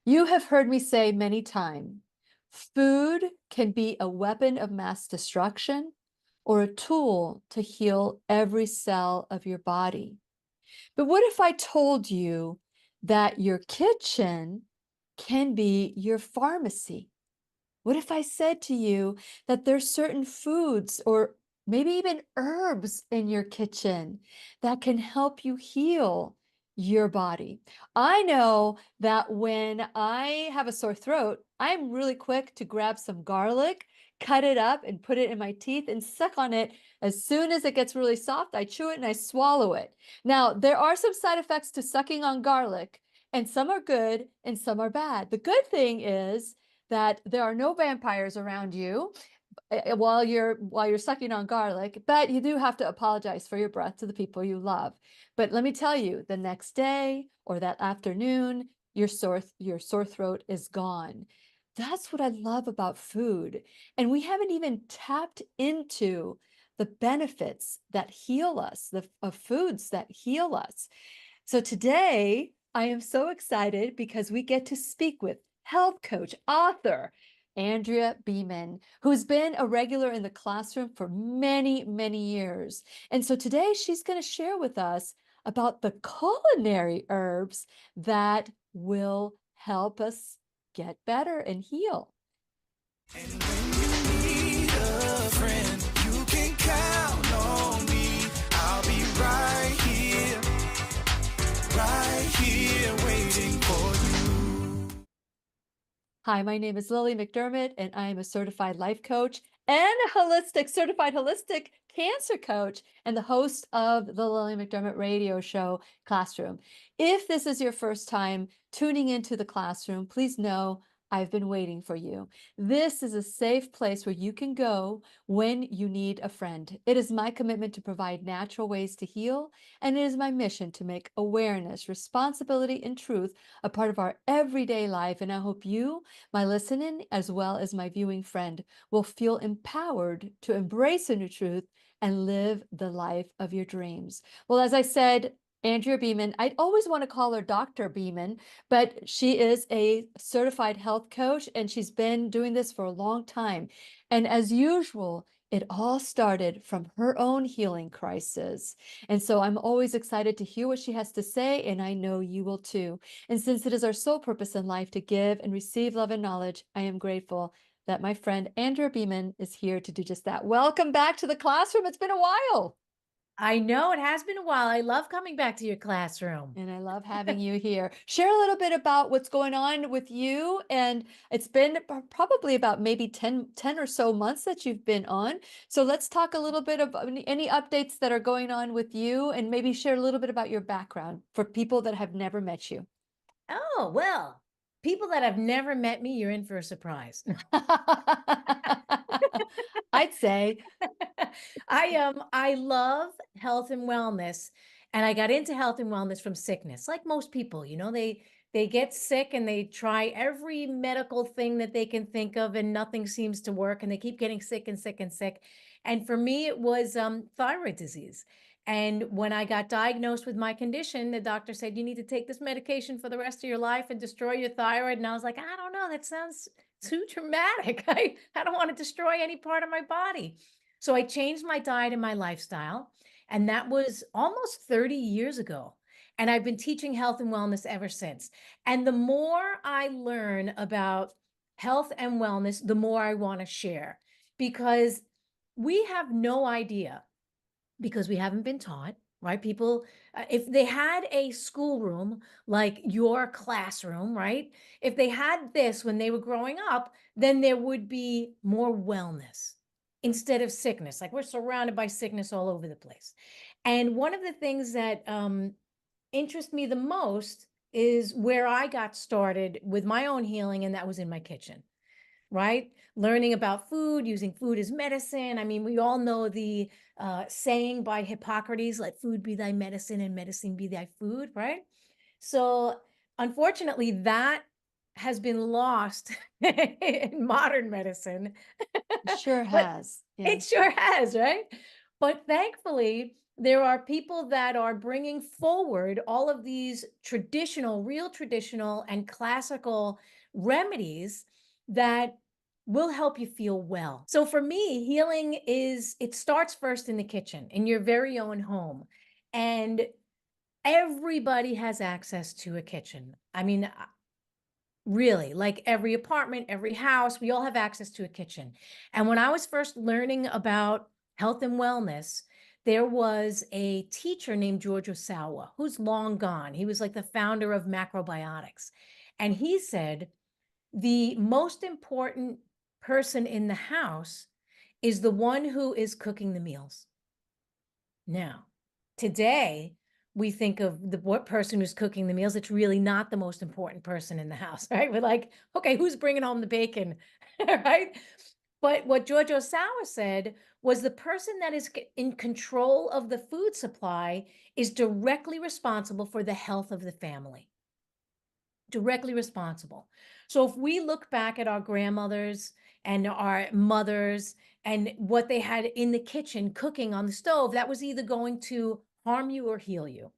You have heard me say many times, food can be a weapon of mass destruction or a tool to heal every cell of your body. But what if I told you that your kitchen can be your pharmacy? What if I said to you that there's certain foods or maybe even herbs in your kitchen that can help you heal your body? I know that when I have a sore throat, I'm really quick to grab some garlic, cut it up, and put it in my teeth and suck on it. As soon as it gets really soft, I chew it and I swallow it. Now, there are some side effects to sucking on garlic, and some are good and some are bad. The good thing is that there are no vampires around you while you're sucking on garlic, but you do have to apologize for your breath to the people you love. But let me tell you, the next day or that afternoon, your sore throat is gone. That's what I love about food. And we haven't even tapped into the benefits that heal us, of foods that heal us. So today, I am so excited because we get to speak with health coach, author, Andrea Beaman, who's been a regular in the classroom for many, many years. And so today she's going to share with us about the culinary herbs that will help us get better and heal. And when you need a friend, you can count on me. I'll be right here waiting for you. Hi, my name is Lillian McDermott, and I am a certified life coach and certified holistic cancer coach, and the host of the Lillian McDermott radio show, Classroom. If this is your first time tuning into the classroom, please know I've been waiting for you. This is a safe place where you can go when you need a friend. It is my commitment to provide natural ways to heal, and it is my mission to make awareness, responsibility, and truth a part of our everyday life. And I hope you, my listening, as well as my viewing friend, will feel empowered to embrace a new truth and live the life of your dreams. Well, as I said, Andrea Beaman, I'd always want to call her Dr. Beaman, but she is a certified health coach and she's been doing this for a long time. And as usual, it all started from her own healing crisis. And so I'm always excited to hear what she has to say, and I know you will too. And since it is our sole purpose in life to give and receive love and knowledge, I am grateful that my friend Andrea Beaman is here to do just that. Welcome back to the classroom. It's been a while. I know it has been a while. I love coming back to your classroom. And I love having you here. Share a little bit about what's going on with you. And it's been probably about maybe 10 or so months that you've been on. So let's talk a little bit about any updates that are going on with you and maybe share a little bit about your background for people that have never met you. Oh, well, people that have never met me, you're in for a surprise. I'd say. I love health and wellness, and I got into health and wellness from sickness. Like most people, they get sick and they try every medical thing that they can think of and nothing seems to work and they keep getting sick and sick and sick. And for me it was thyroid disease. And when I got diagnosed with my condition, the doctor said, you need to take this medication for the rest of your life and destroy your thyroid. And I was like, I don't know, that sounds too traumatic. I don't want to destroy any part of my body. So I changed my diet and my lifestyle. And that was almost 30 years ago. And I've been teaching health and wellness ever since. And the more I learn about health and wellness, the more I want to share, because we have no idea, because we haven't been taught, right? People, if they had a schoolroom like your classroom, right? If they had this when they were growing up, then there would be more wellness instead of sickness. Like we're surrounded by sickness all over the place. And one of the things that interest me the most is where I got started with my own healing, and that was in my kitchen, right? Learning about food, using food as medicine. I mean, we all know the saying by Hippocrates, let food be thy medicine and medicine be thy food, right? So unfortunately, that has been lost in modern medicine. It sure But has. it sure has, right? But thankfully, There are people that are bringing forward all of these traditional, real traditional and classical remedies that will help you feel well. So for me, healing it starts first in the kitchen, in your very own home. And everybody has access to a kitchen. I mean, really, like every apartment, every house, we all have access to a kitchen. And when I was first learning about health and wellness, there was a teacher named George Osawa, who's long gone. He was like the founder of macrobiotics. And he said, the most important person in the house is the one who is cooking the meals. Now, today, we think of the what person who's cooking the meals. It's really not the most important person in the house, right? We're like, okay, who's bringing home the bacon, right? But what George Osawa said was the person that is in control of the food supply is directly responsible for the health of the family. Directly responsible. So if we look back at our grandmothers and our mothers and what they had in the kitchen cooking on the stove, that was either going to harm you or heal you,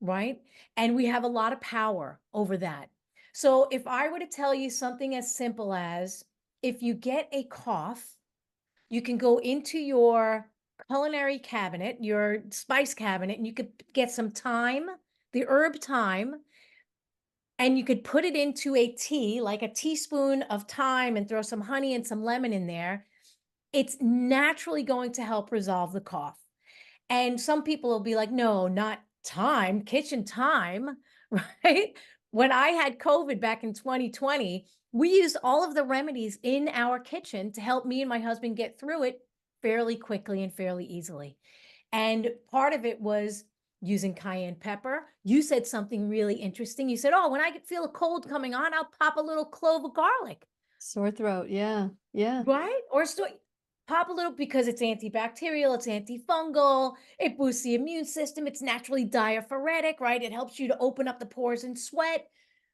right? And we have a lot of power over that. So if I were to tell you something as simple as if you get a cough, you can go into your culinary cabinet, your spice cabinet, and you could get some thyme, the herb thyme, and you could put it into a tea, like a teaspoon of thyme, and throw some honey and some lemon in there. It's naturally going to help resolve the cough. And some people will be like, no, not thyme, kitchen thyme, right? When I had COVID back in 2020, we used all of the remedies in our kitchen to help me and my husband get through it fairly quickly and fairly easily. And part of it was using cayenne pepper. You said something really interesting. You said, oh, when I feel a cold coming on, I'll pop a little clove of garlic. Sore throat. Yeah. Yeah. Right? Or pop a little because it's antibacterial, it's antifungal, it boosts the immune system, it's naturally diaphoretic, right? It helps you to open up the pores and sweat.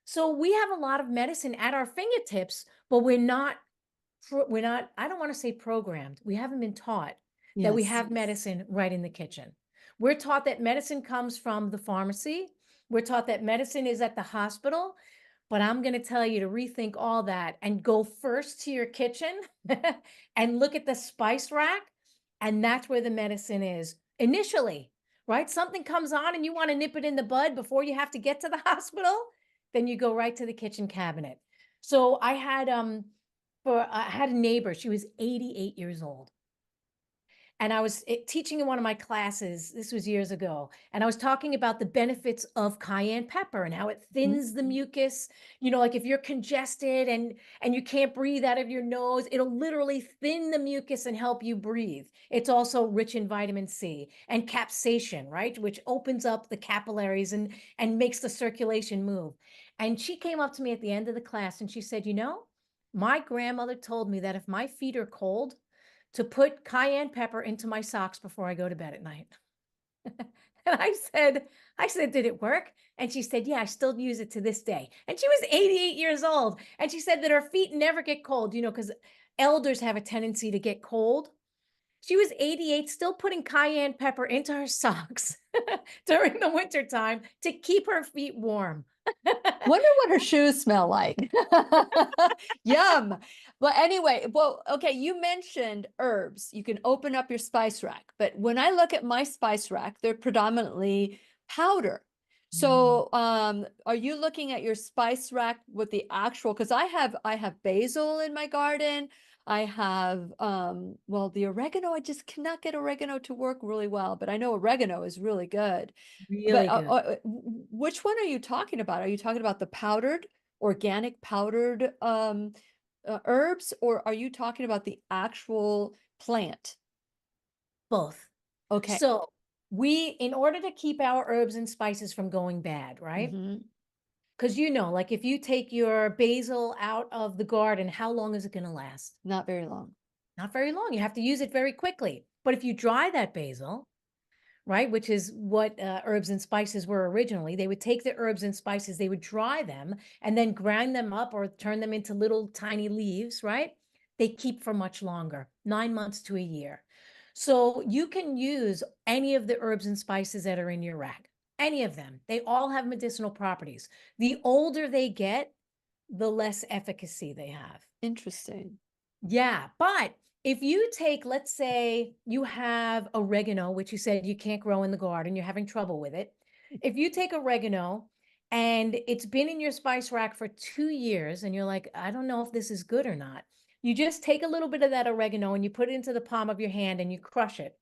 So we have a lot of medicine at our fingertips, but we're not, I don't want to say programmed. We haven't been taught that we Yes. have medicine right in the kitchen. We're taught that medicine comes from the pharmacy. We're taught that medicine is at the hospital. But I'm going to tell you to rethink all that and go first to your kitchen and look at the spice rack. And that's where the medicine is initially, right? Something comes on and you want to nip it in the bud before you have to get to the hospital, then you go right to the kitchen cabinet. So I had a neighbor, she was 88 years old. And I was teaching in one of my classes, this was years ago, and I was talking about the benefits of cayenne pepper and how it Mhm. thins the mucus. Like if you're congested and you can't breathe out of your nose, it'll literally thin the mucus and help you breathe. It's also rich in vitamin C and capsaicin, right? Which opens up the capillaries and makes the circulation move. And she came up to me at the end of the class and she said, my grandmother told me that if my feet are cold, to put cayenne pepper into my socks before I go to bed at night. And I said, did it work? And she said, yeah, I still use it to this day. And she was 88 years old. And she said that her feet never get cold, because elders have a tendency to get cold. She was 88, still putting cayenne pepper into her socks during the winter time to keep her feet warm. Wonder what her shoes smell like. Yum. But anyway, okay, you mentioned herbs. You can open up your spice rack, but when I look at my spice rack, they're predominantly powder. So, are you looking at your spice rack with the actual, because I have basil in my garden. I have well, the oregano, I just cannot get oregano to work really well, but I know oregano is really good. But Really good. which one are you talking about? Are you talking about the powdered, organic powdered herbs, or are you talking about the actual plant? Both. Okay. So in order to keep our herbs and spices from going bad, right? Mhm. Because like if you take your basil out of the garden, how long is it going to last? Not very long. Not very long. You have to use it very quickly. But if you dry that basil, right, which is what herbs and spices were originally, they would take the herbs and spices, they would dry them and then grind them up or turn them into little tiny leaves, right? They keep for much longer, 9 months to a year. So you can use any of the herbs and spices that are in your rack, any of them. They all have medicinal properties. The older they get, the less efficacy they have. Interesting. Yeah, but if you take, let's say you have oregano, which you said you can't grow in the garden, you're having trouble with it. If you take oregano and it's been in your spice rack for 2 years and you're like, I don't know if this is good or not, you just take a little bit of that oregano and you put it into the palm of your hand and you crush it.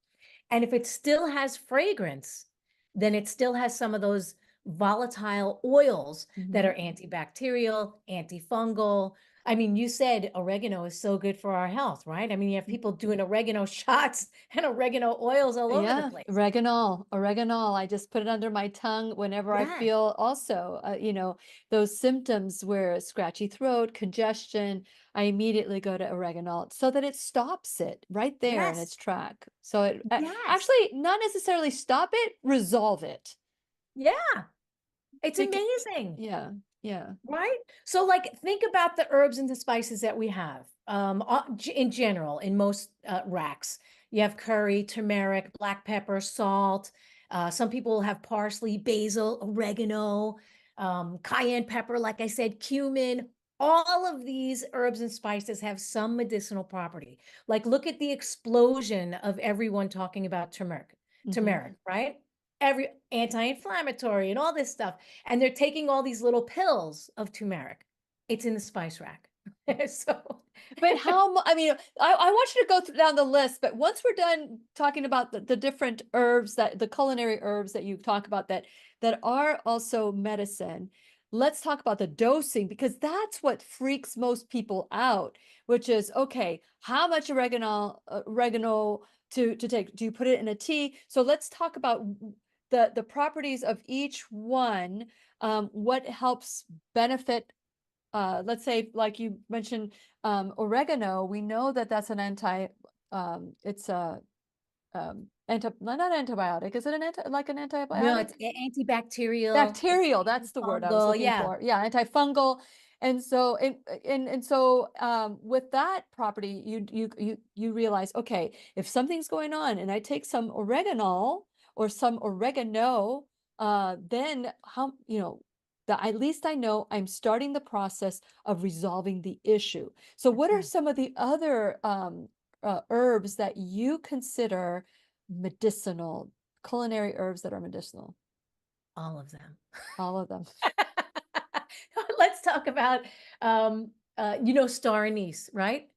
And if it still has fragrance, then it still has some of those volatile oils that are antibacterial, antifungal. I mean, you said oregano is so good for our health, right? I mean, you have people doing oregano shots and oregano oils all over the Yeah, place. oregano. I just put it under my tongue whenever I Yes, feel also, those symptoms where scratchy throat, congestion, I immediately go to oregano so that it stops it right there in its yes, track. So it yes. actually not necessarily stop it, resolve it. Yeah, it's Bec- amazing. yeah, yeah. Right? So, like, think about the herbs and the spices that we have in general in most racks. You have curry, turmeric, black pepper, salt. Some people have parsley, basil, oregano, cayenne pepper, like I said, cumin. All of these herbs and spices have some medicinal property. Like, look at the explosion of everyone talking about turmeric, right? Every anti-inflammatory and all this stuff, and they're taking all these little pills of turmeric. It's in the spice rack. So But I mean, I want you to go down the list, but once we're done talking about the different herbs the culinary herbs that you talk about that are also medicine, let's talk about the dosing because that's what freaks most people out, which is, okay, how much oregano to take? Do you put it in a tea? So let's talk about the properties of each one, what helps benefit let's say like you mentioned oregano, we know that that's an it's a not antibiotic, is it an no, antibiotic? it's antibacterial, it's Bacterial, that's the word I was antifungal. looking Yeah. for. Yeah, antifungal. And so and so with that property, you realize, okay, if something's going on and I take some oregano or some oregano, then how, that at least I know I'm starting the process of resolving the issue. So That's what are right. some of the other herbs that you consider medicinal, culinary herbs that are medicinal? All of them. All of them. Let's talk about star anise, right?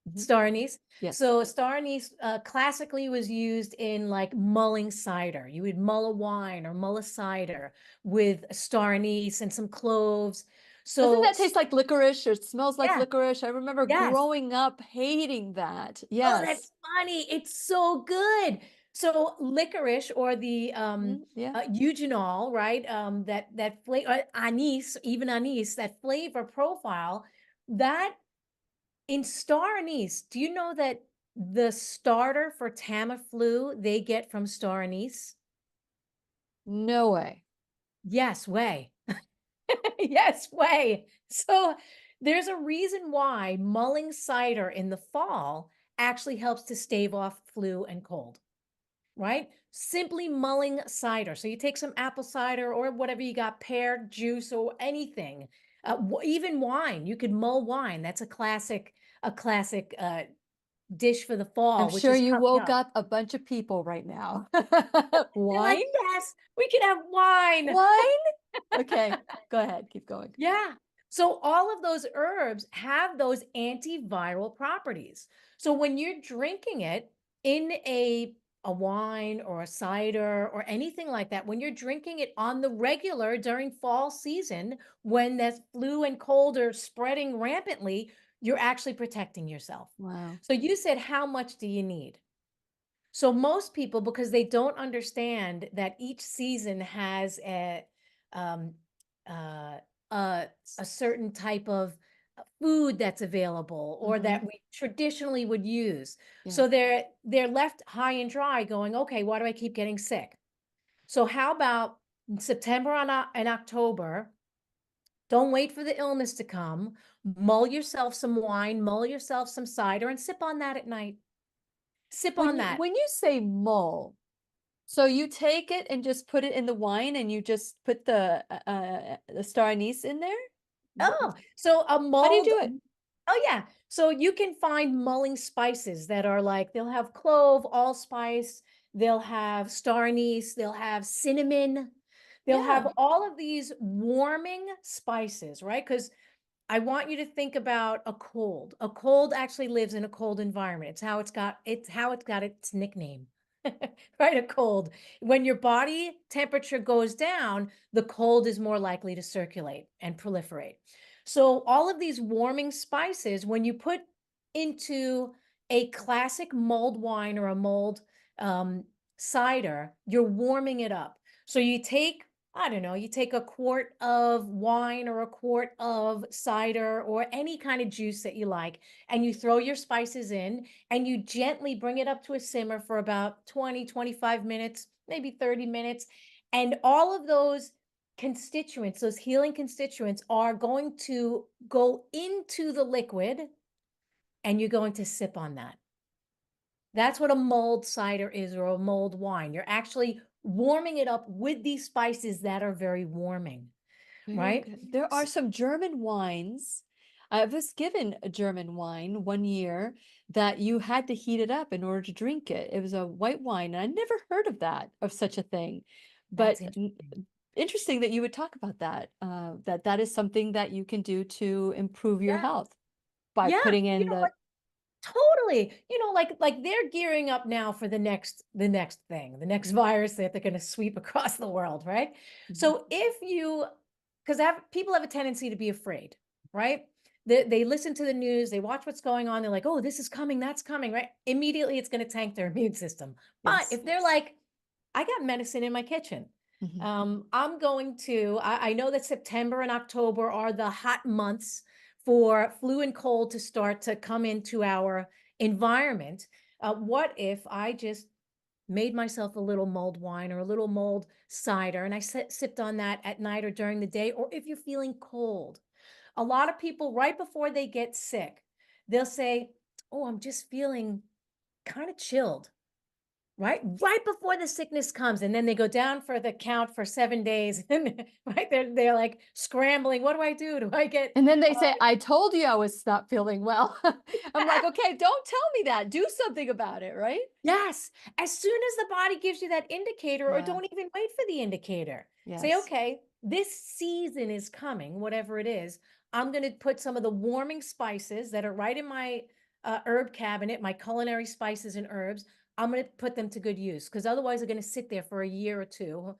Mhm. Star anise. Yes. So star anise classically was used in like mulling cider. You would mull a wine or mull a cider with star anise and some cloves. Doesn't So that taste like licorice or it smells like yeah, licorice? I remember yes. growing up hating that. Oh, Yes. that's funny. It's so good. So licorice or the Yeah. eugenol, right? That flavor, anise, even anise, that flavor profile, that in star anise, do you know that the starter for Tamiflu they get from star anise? No way. Yes, way. Yes, way. So there's a reason why mulling cider in the fall actually helps to stave off flu and cold, right? Simply mulling cider. So you take some apple cider or whatever you got, pear juice or anything, even wine. You could mull wine. That's a classic dish for the I'm fall, which sure is you coming woke up. up a bunch of people right now. They're like, Wine? yes, we can have wine. Wine? Okay, go ahead, keep going. Yeah. So all of those herbs have those antiviral properties. So when you're drinking it in a wine or a cider or anything like that, when you're drinking it on the regular during fall season, when that flu and cold are spreading rampantly, you're actually protecting yourself. Wow. So you said, how much do you need? So most people, because they don't understand that each season has um, uh, a, a certain type of food that's available or Mm-hmm. that we traditionally would use. Yeah. So they're left high and dry going, okay, why do I keep getting sick? So how about in September and October, don't wait for the illness to come, mull yourself some wine, mull yourself some cider and sip on that at night. Sip on that. When you say mull, so you take it and just put it in the wine and you just put the star anise in there? Oh, so a How do you mulled do it? Oh yeah. So you can find mulling spices that are like they'll have clove, allspice, they'll have star anise, they'll have cinnamon, they'll Yeah. have all of these warming spices, right? Because I want you to think about a cold. A cold actually lives in a cold environment. It's how it's got its nickname. Right? A cold. When your body temperature goes down, the cold is more likely to circulate and proliferate. So all of these warming spices, when you put into a classic mulled wine or a mulled um, cider, you're warming it up. So you take I don't know, you take a quart of wine or a quart of cider or any kind of juice that you like, and you throw your spices in and you gently bring it up to a simmer for about 20, 25 minutes, maybe 30 minutes. And all of those constituents, those healing constituents, are going to go into the liquid and you're going to sip on that. That's what a mulled cider is or a mulled wine. You're actually warming it up with these spices that are very warming, Very right? good. There are S- some German wines. I was given a German wine one year that you had to heat it up in order to drink it. It was a white wine, and I never heard of that, of such a thing. That's But interesting. interesting that you would talk about that, that is something that you can do to improve your Yeah. health by Yeah. putting in the. Totally. Like they're gearing up now for the next thing, the next virus that they're going to sweep across the world, right? Mhm. So if you because people have a tendency to be afraid, right? They listen to the news, they watch what's going on, they're like, "Oh, this is coming, that's coming," right? Immediately it's going to tank their immune system. But Yes. if they're like, "I got medicine in my kitchen. Mhm. I know that September and October are the hot months for flu and cold to start to come into our environment. What if I just made myself a little mulled wine or a little mulled cider and I sipped on that at night or during the day, or if you're feeling cold? A lot of people, right before they get sick, they'll say, "Oh, I'm just feeling kind of chilled." Right before the sickness comes, and then they go down for the count for 7 days, and right, they're, like, scrambling, "What do I do? Do I get" And then they say, I told you I was not feeling well. I'm like, okay, don't tell me that. Do something about it, right? Yes, as soon as the body gives you that indicator, or Yeah. don't even wait for the indicator. Say, Yes. "Okay, this season is coming, whatever it is. I'm gonna put some of the warming spices that are right in my, herb cabinet, my culinary spices and herbs. I'm gonna put them to good use, because otherwise they're gonna sit there for a year or 2."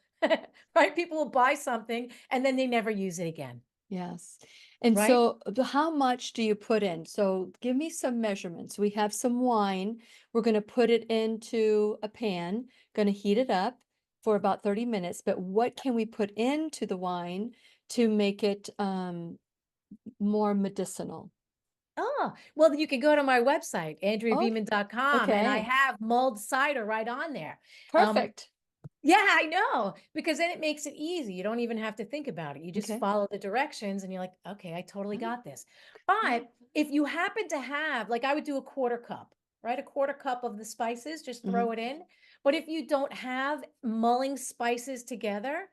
Right? People will buy something, and then they never use it again, Yes. And right? so how much do you put in? So give me some measurements. We have some wine. We're going to put it into a pan, going to heat it up for about 30 minutes. But what can we put into the wine to make it more medicinal? Oh, well, you can go to my website, Oh, andreabeaman.com, and I okay. have mulled cider right on there. Um, Perfect. Yeah, I know, because then it makes it easy. You don't even have to think about it. You just Okay. follow the directions and you're like, okay, I totally Oh, got this. yeah. But if you happen to have, like I would do a quarter cup, right? A quarter cup of the spices, just Hmm. throw it in. But if you don't have mulling spices together,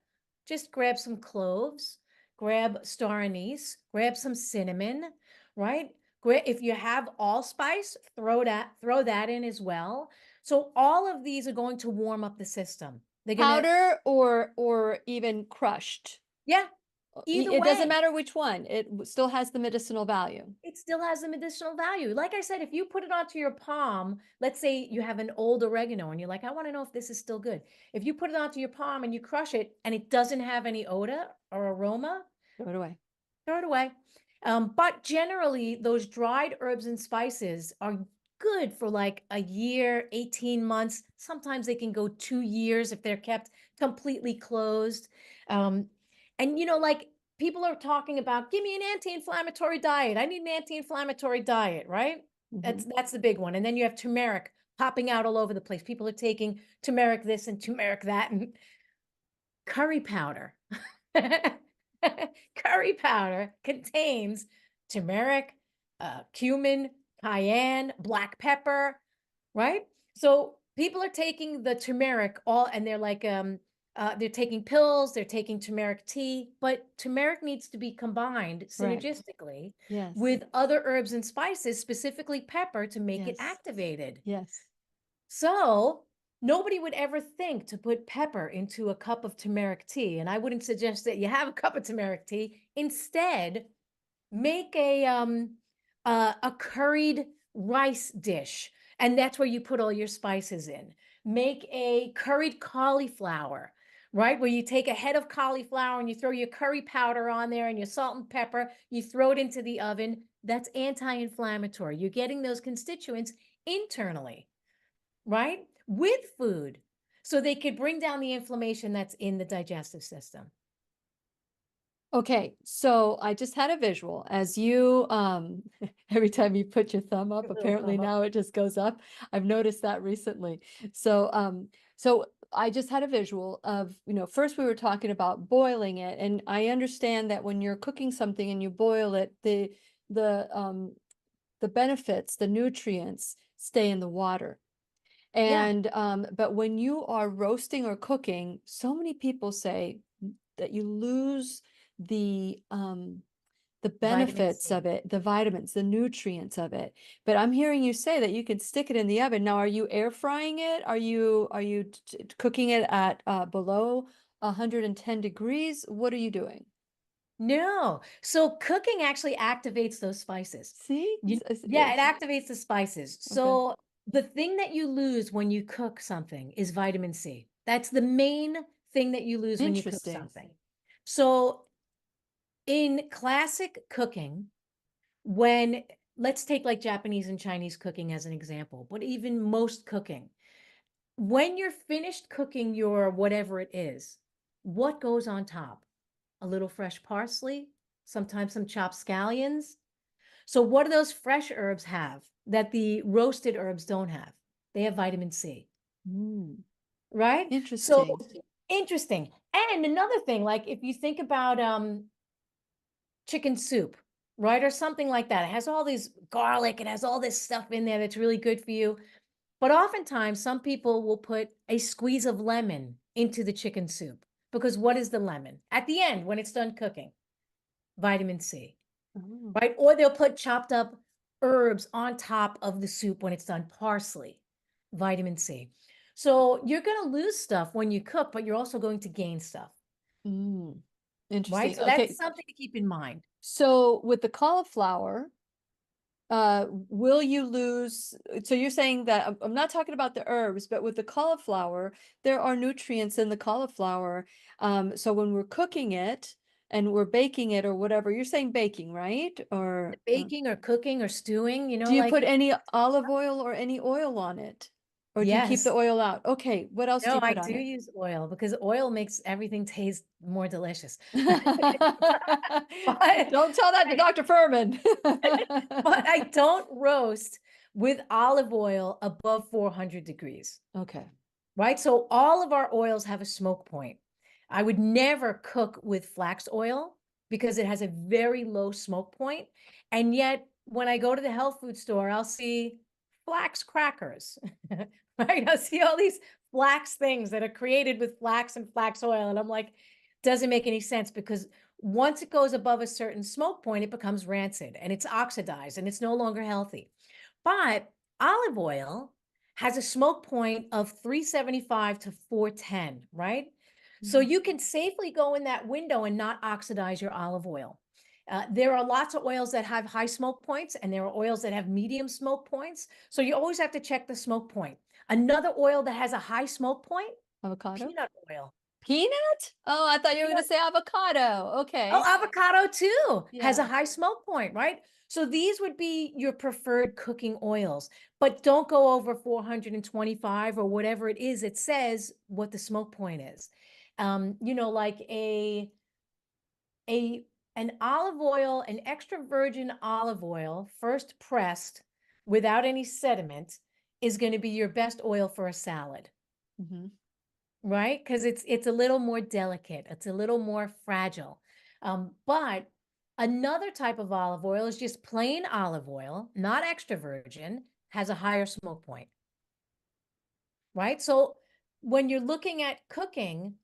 just grab some cloves, grab star anise, grab some cinnamon, right? If you have allspice, throw that in as well. So all of these are going to warm up the system. They're gonna Powder or even crushed. Yeah, either It doesn't way, matter which one. It still has the medicinal value. it still has the medicinal value. Like I said, if you put it onto your palm, let's say you have an old oregano and you're like, "I wanna know if this is still good." If you put it onto your palm and you crush it and it doesn't have any odor or aroma, Throw it away. throw it away. But generally, those dried herbs and spices are good for like a year, 18 months. Sometimes they can go 2 years if they're kept completely closed. Um, and, like people are talking about, give me an anti-inflammatory diet. I need an anti-inflammatory diet, right? Mhm. That's the big one. And then you have turmeric popping out all over the place. People are taking turmeric this and turmeric that and curry powder. Curry powder contains turmeric, cumin, cayenne, black pepper, right? So people are taking the turmeric all, and they're like, they're taking pills, they're taking turmeric tea, but turmeric needs to be combined Right. synergistically Yes. with other herbs and spices, specifically pepper, to make it Yes. activated. Yes. So nobody would ever think to put pepper into a cup of turmeric tea. And I wouldn't suggest that you have a cup of turmeric tea. Instead, make a curried rice dish, and that's where you put all your spices in. Make a curried cauliflower, right? Where you take a head of cauliflower and you throw your curry powder on there and your salt and pepper, you throw it into the oven. That's anti-inflammatory. You're getting those constituents internally, right? With food. So they could bring down the inflammation that's in the digestive system. Okay, so I just had a visual as you every time you put your thumb up, Little apparently thumb up. now it just goes up. I've noticed that recently. So I just had a visual of, first we were talking about boiling it, and I understand that when you're cooking something and you boil it, the benefits, the nutrients stay in the water. Yeah, And but when you are roasting or cooking, so many people say that you lose the vitamin benefits C. of it, the vitamins, the nutrients of it. But I'm hearing you say that you can stick it in the oven. Now, are you air frying it? Are you cooking it at below 110 degrees? What are you doing? No. So cooking actually activates those spices. See? Yeah, it activates the spices. Okay. So the thing that you lose when you cook something is vitamin C. That's the main thing that you lose when you cook Interesting. something. So in classic cooking, when let's take like Japanese and Chinese cooking as an example, but even most cooking, when you're finished cooking your whatever it is, what goes on top? A little fresh parsley, sometimes some chopped scallions. So, what do those fresh herbs have that the roasted herbs don't have? They have vitamin C, Mm, right? So, interesting. interesting. And another thing, like if you think about chicken soup, right? Or something like that. It has all this garlic, it has all this stuff in there that's really good for you. But oftentimes, some people will put a squeeze of lemon into the chicken soup because what is the lemon? At the end, when it's done cooking, vitamin C, Oh. right? Or they'll put chopped up herbs on top of the soup when it's done, parsley, vitamin C. So you're going to lose stuff when you cook, but you're also going to gain stuff, Mm, right? interesting. So that's Okay. something to keep in mind. So with the cauliflower, will you lose? So you're saying that I'm not talking about the herbs, but with the cauliflower, there are nutrients in the cauliflower. So when we're cooking it and we're baking it or whatever, you're saying baking, right? Or Baking or cooking or stewing, do you put like, any olive oil or any oil on it? Or do you keep the yes. oil out? Okay, what else do No, you I put do on it? use oil because oil makes everything taste more delicious. But Don't tell that to Dr. Furman. but I don't roast with olive oil above 400 degrees, Okay. right? So all of our oils have a smoke point. I would never cook with flax oil because it has a very low smoke point. And yet, when I go to the health food store, I'll see flax crackers, right? I'll see all these flax things that are created with flax and flax oil. And I'm like, doesn't make any sense because once it goes above a certain smoke point, it becomes rancid and it's oxidized and it's no longer healthy. But olive oil has a smoke point of 375 to 410, right? So Mm. you can safely go in that window and not oxidize your olive oil. There are lots of oils that have high smoke points, and there are oils that have medium smoke points. So you always have to check the smoke point. Another oil that has a high smoke point, Avocado? peanut oil. Peanut? Oh, I thought you were going to Peanut. say avocado. Oh, Okay. avocado too has a Yeah. high smoke point, right? So these would be your preferred cooking oils, but don't go over 425 or whatever it is. It says what the smoke point is. Like a an olive oil, an extra virgin olive oil, first pressed without any sediment, is going to be your best oil for a salad, Hmm. right? Because it's a little more delicate, it's a little more fragile. But another type of olive oil is just plain olive oil, not extra virgin, has a higher smoke point. right? So when you're looking at cooking,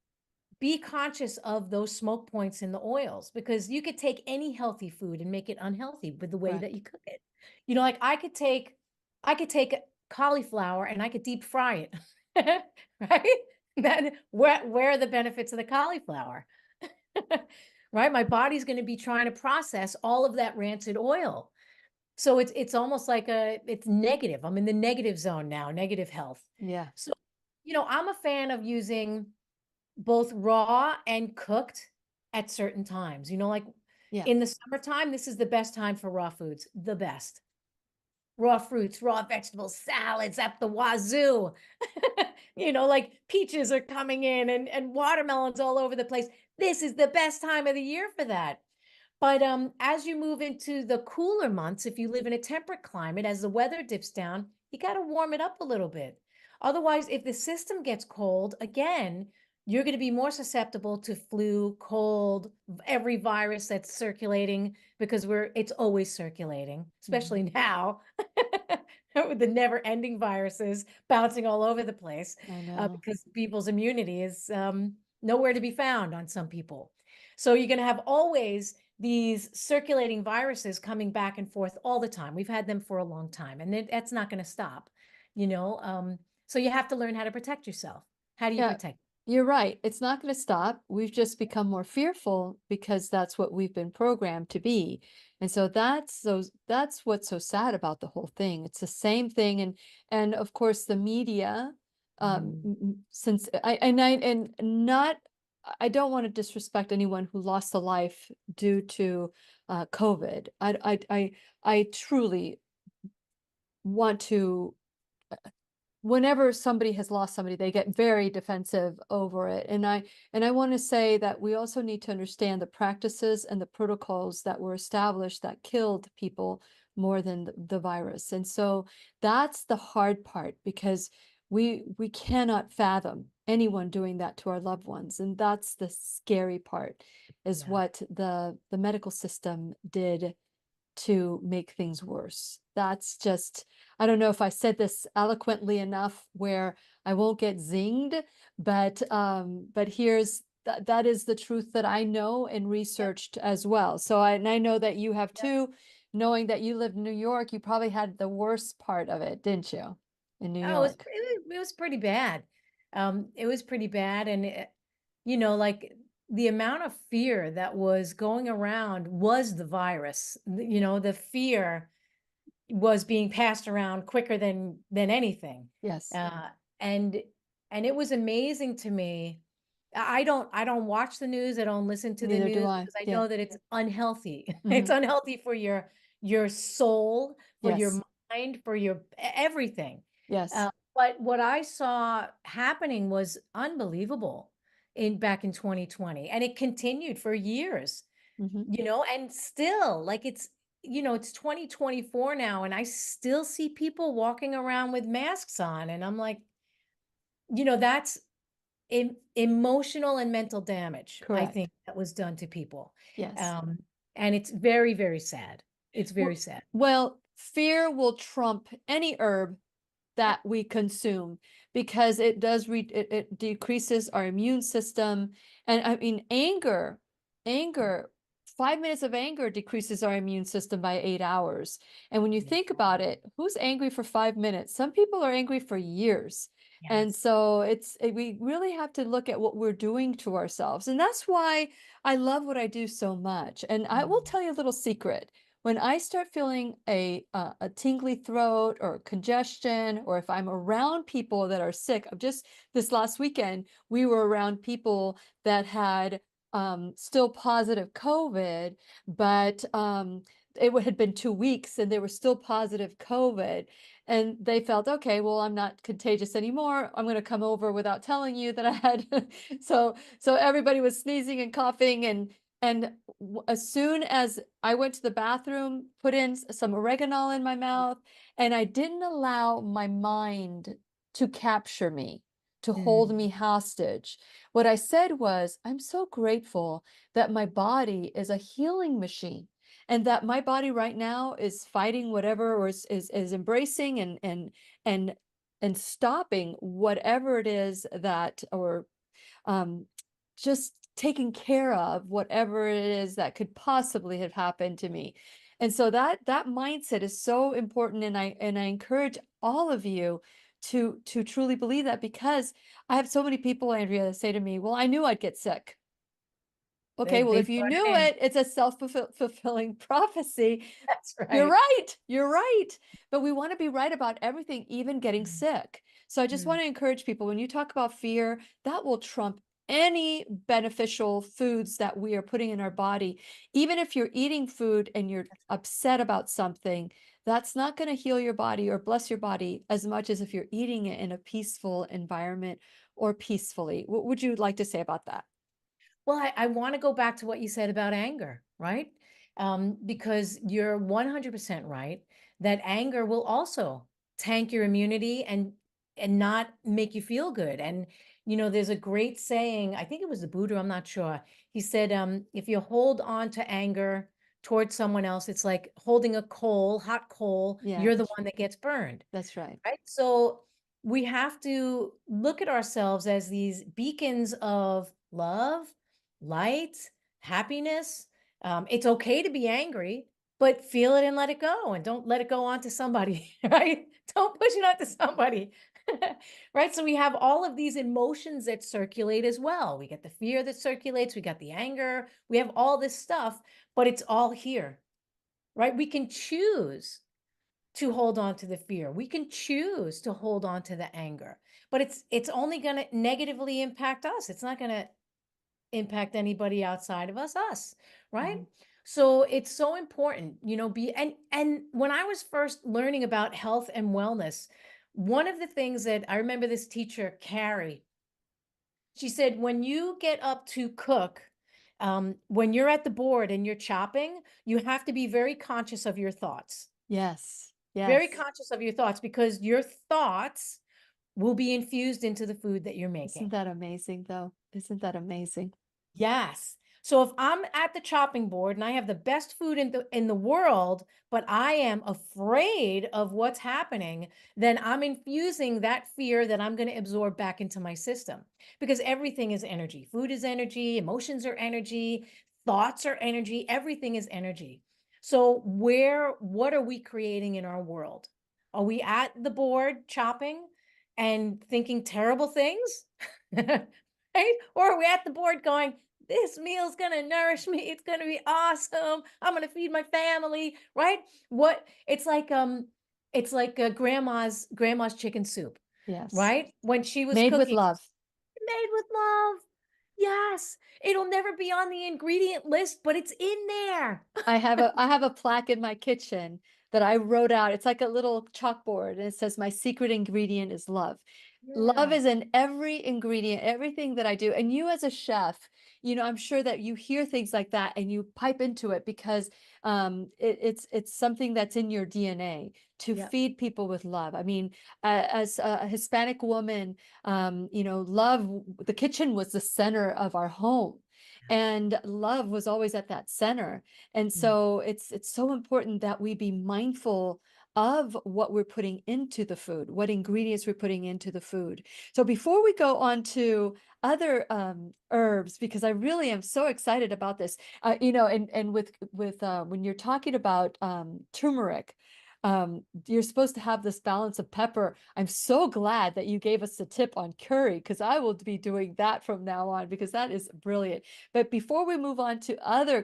be conscious of those smoke points in the oils, because you could take any healthy food and make it unhealthy with the way that Correct. you cook it. You know, like I could take cauliflower and I could deep fry it. Right? Then where are the benefits of the cauliflower? Right? My body's going to be trying to process all of that rancid oil. So it's almost like it's negative. I'm in the negative zone now, negative health. Yeah. So, I'm a fan of using both raw and cooked at certain times. Like Yeah. in the summertime, this is the best time for raw foods, the best. Raw fruits, raw vegetables, salads at the wazoo. Like peaches are coming in and watermelons all over the place. This is the best time of the year for that. But as you move into the cooler months, if you live in a temperate climate, as the weather dips down, you got to warm it up a little bit. Otherwise, if the system gets cold, again, you're going to be more susceptible to flu, cold, every virus that's circulating, because it's always circulating, Mhm. especially now with the never-ending viruses bouncing all over the place, I know. because people's immunity is nowhere to be found on some people. So you're going to have always these circulating viruses coming back and forth all the time. We've had them for a long time, and that's not going to stop, you know. So you have to learn how to protect yourself. How do you Yeah, protect? you're right. It's not going to stop. We've just become more fearful because that's what we've been programmed to be. And so that's what's so sad about the whole thing. It's the same thing. And of course the media, Mm. since and not I don't want to disrespect anyone who lost a life due to COVID. I truly want to, whenever somebody has lost somebody, they get very defensive over it. And I want to say that we also need to understand the practices and the protocols that were established that killed people more than the virus. And so that's the hard part, because we cannot fathom anyone doing that to our loved ones. And that's the scary part, is Yeah. what the medical system did to make things worse. That's just, I don't know if I said this eloquently enough where I won't get zinged, but here's that is the truth that I know and Yep. researched as well. So I know that you have Yep. too, knowing that you live in New York, you probably had the worst part of it, didn't you? In New Oh, York. it was pretty bad. It was pretty bad, and like the amount of fear that was going around was the virus. The fear was being passed around quicker than anything. Yes, Uh, and and it was amazing to me. I don't watch the news. I don't listen to the neither do news I. because I Yeah. know that it's unhealthy. It's Hmm. unhealthy for your soul, for your Yes. mind, for your everything. Yes. But what I saw happening was unbelievable back in 2020, and it continued for years, Hmm. and still, like, it's 2024 now, and I still see people walking around with masks on, and I'm like, that's emotional and mental damage, I Correct. think, that was done to people. Yes. Um, and it's very, very sad. It's very Well, sad. well, fear will trump any herb Yep. that we consume, because it does it decreases our immune system. And I mean, anger 5 minutes of anger decreases our immune system by 8 hours. And when you Yeah. think about it, who's angry for 5 minutes? Some people are angry for years. And Yes. so we really have to look at what we're doing to ourselves. And that's why I love what I do so much. And I will Mm. tell you a little secret. When I start feeling a tingly throat or congestion, or if I'm around people that are sick, just this last weekend, we were around people that had still positive COVID, but had been 2 weeks and they were still positive COVID. And they felt, okay, well, I'm not contagious anymore. I'm going to come over without telling you that I had. So everybody was sneezing and coughing, and as soon as I went to the bathroom, put in some oregano in my mouth, and I didn't allow my mind to capture me, to hold Mm. me hostage. What I said was, I'm so grateful that my body is a healing machine, and that my body right now is fighting whatever, or is embracing and and stopping whatever it is that, or um, just taking care of whatever it is that could possibly have happened to me. And so that mindset is so important, and I encourage all of you to truly believe that, because I have so many people, Andrea, that say to me, "Well, I knew I'd get sick." Okay, well, They if you brought knew it in. it, it's a fulfilling prophecy. That's You're right. right. You're right. But we want to be right about everything, even getting Mm, sick. So I just mm, want to encourage people, when you talk about fear, that will trump any beneficial foods that we are putting in our body. Even if you're eating food and you're that's upset about something, that's not going to heal your body or bless your body as much as if you're eating it in a peaceful environment or peacefully. What would you like to say about that? Well, I want to go back to what you said about anger, right? Because you're 100% right that anger will also tank your immunity and not make you feel good. And there's a great saying, I think it was the Buddha, I'm not sure. He said, if you hold on to anger towards someone else, it's like holding a coal, hot coal, Yeah, you're the one that gets burned. that's right. Right? So we have to look at ourselves as these beacons of love, light, happiness. It's okay to be angry, but feel it and let it go, and don't let it go onto somebody, right? Don't push it onto somebody. Right? So we have all of these emotions that circulate as well. We get the fear that circulates, we got the anger, we have all this stuff, but it's all here, right? We can choose to hold on to the fear. We can choose to hold on to the anger, but it's only going to negatively impact us. It's not going to impact anybody outside of us, right? Mhm. So it's so important, be and when I was first learning about health and wellness, one of the things that I remember, this teacher, Carrie, she said, when you get up to cook, when you're at the board and you're chopping, you have to be very conscious of your thoughts. Yes. Very Yes. conscious of your thoughts, because your thoughts will be infused into the food that you're Isn't making. that amazing, though? Isn't that amazing? Yes. So if I'm at the chopping board and I have the best food in the world, but I am afraid of what's happening, then I'm infusing that fear that I'm going to absorb back into my system, because everything is energy. Food is energy, emotions are energy, thoughts are energy, everything is energy. So what are we creating in our world? Are we at the board chopping and thinking terrible things? Right? Or are we at the board going, this meal's gonna nourish me. It's gonna be awesome. I'm gonna feed my family, right? What it's like grandma's chicken soup, Yes. right? When she was Made with cooking, love. made with love. Yes, it'll never be on the ingredient list, but it's in there. I have a plaque in my kitchen that I wrote out. It's like a little chalkboard, and it says, "My secret ingredient is love." Love Yeah. is in every ingredient, everything that I do. And you as a chef, I'm sure that you hear things like that and you pipe into it, because it's something that's in your DNA to Yep. feed people with love. I mean, as a Hispanic woman, love, the kitchen was the center of our home. And love was always at that center. And Mm. so it's so important that we be mindful of what we're putting into the food, what ingredients we're putting into the food. So before we go on to other herbs, because I really am so excited about this, and with when you're talking about turmeric, you're supposed to have this balance of pepper. I'm so glad that you gave us the tip on curry, because I will be doing that from now on, because that is brilliant. But before we move on to other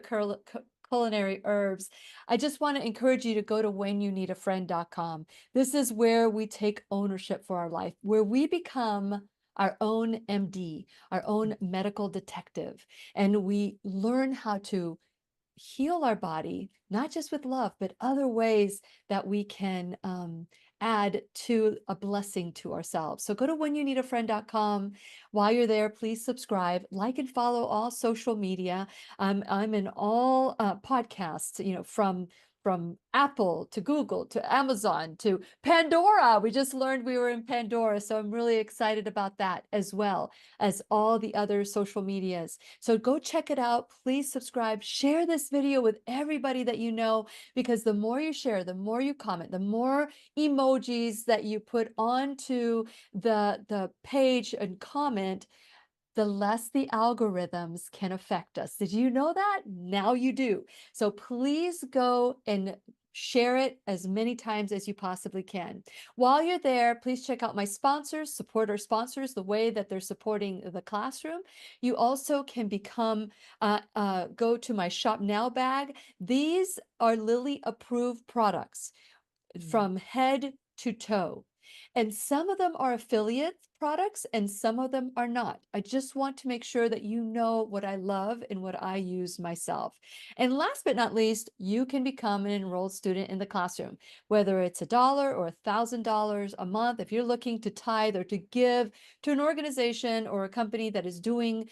culinary herbs, I just want to encourage you to go to whenyouneedafriend.com. This is where we take ownership for our life, where we become our own MD, our own medical detective, and we learn how to heal our body, not just with love, but other ways that we can add to a blessing to ourselves. So go to whenyouneedafriend.com. While you're there, please subscribe, like, and follow all social media. I'm in all podcasts, from from Apple to Google to Amazon to Pandora. We just learned we were in Pandora, so I'm really excited about that, as well as all the other social medias. So go check it out. Please subscribe, share this video with everybody that you know, because the more you share, the more you comment, the more emojis that you put onto the page and comment, the less the algorithms can affect us. Did you know that? Now you do. So please go and share it as many times as you possibly can. While you're there, please check out my sponsors, support our sponsors the way that they're supporting the classroom. You also can become, go to my Shop Now bag. These are Lilly approved products from head to toe. And some of them are affiliate products and some of them are not. I just want to make sure that you know what I love and what I use myself. And last but not least, you can become an enrolled student in the classroom, whether it's $1 or $1,000 a month. If you're looking to tithe or to give to an organization or a company that is doing